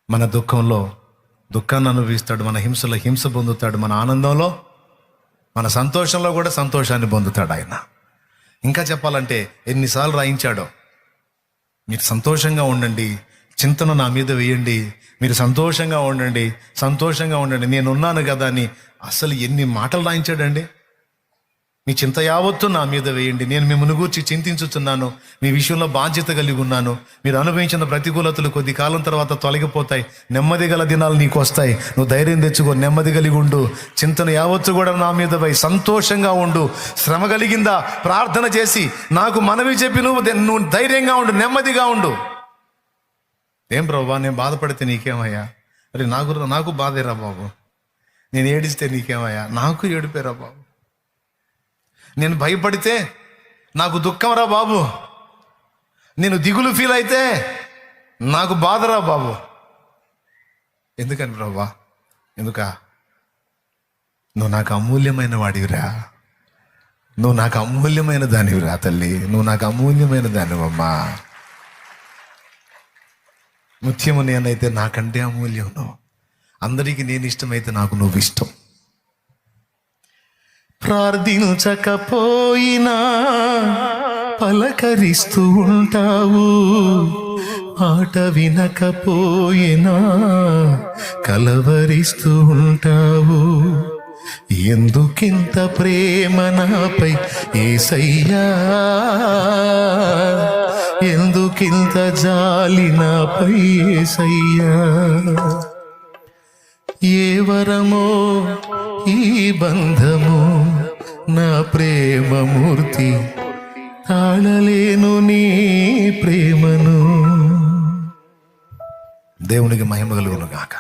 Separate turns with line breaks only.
మన దుఃఖంలో దుఃఖాన్ని అనుభవిస్తాడు, మన హింసలో హింస పొందుతాడు, మన ఆనందంలో మన సంతోషంలో కూడా సంతోషాన్ని పొందుతాడు ఆయన. ఇంకా చెప్పాలంటే ఎన్నిసార్లు రాయించాడో, మీరు సంతోషంగా ఉండండి, చింతన నా మీద వేయండి, మీరు సంతోషంగా ఉండండి, సంతోషంగా ఉండండి, నేనున్నాను కదా అని. అసలు ఎన్ని మాటలు రాయించాడండి. మీ చింత యావత్తు నా మీద వేయండి, నేను మిమ్మల్ని గూర్చి చింతించుతున్నాను, మీ విషయంలో బాధ్యత కలిగి ఉన్నాను, మీరు అనుభవించిన ప్రతికూలతలు కొద్ది కాలం తర్వాత తొలగిపోతాయి, నెమ్మది గల దినాలు నీకు వస్తాయి, నువ్వు ధైర్యం తెచ్చుకో, నెమ్మది కలిగి ఉండు, చింతన యావత్తు కూడా నా మీద పోయి సంతోషంగా ఉండు. శ్రమ కలిగిందా ప్రార్థన చేసి నాకు మనవి చెప్పి నువ్వు ధైర్యంగా ఉండు, నెమ్మదిగా ఉండు. ఏం ప్రభువా నేను బాధపడితే నీకేమయ్యా? అరే నాకు బాధేరా బాబు, నేను ఏడిస్తే నీకేమయ్యా? నాకు ఏడిపోయారా బాబు. నేను భయపడితే నాకు దుఃఖంరా బాబు, నేను దిగులు ఫీల్ అయితే నాకు బాధరా బాబు. ఎందుకని ప్రభువా? నువ్వు నాకు అమూల్యమైన వాడివిరా, నువ్వు నాకు అమూల్యమైన దానివిరా తల్లి, నువ్వు నాకు అమూల్యమైన దానివమ్మా. ముత్యము నేనైతే నాకంటే అమూల్యం నువ్వు, అందరికీ నేను ఇష్టమైతే నాకు నువ్వు ఇష్టం. ప్రార్థించకపోయినా పలకరిస్తూ ఉంటావు, ఆట వినకపోయినా కలవరిస్తూ ఉంటావు. ఎందుకింత ప్రేమ నాపై యేసయ్యా, ఎందుకింత జాలి నాపై యేసయ్యా. ఏ వరమో ఈ బంధము నా ప్రేమమూర్తి, తాళలేను నీ ప్రేమను. దేవునికి మహిమ కలుగును గాక.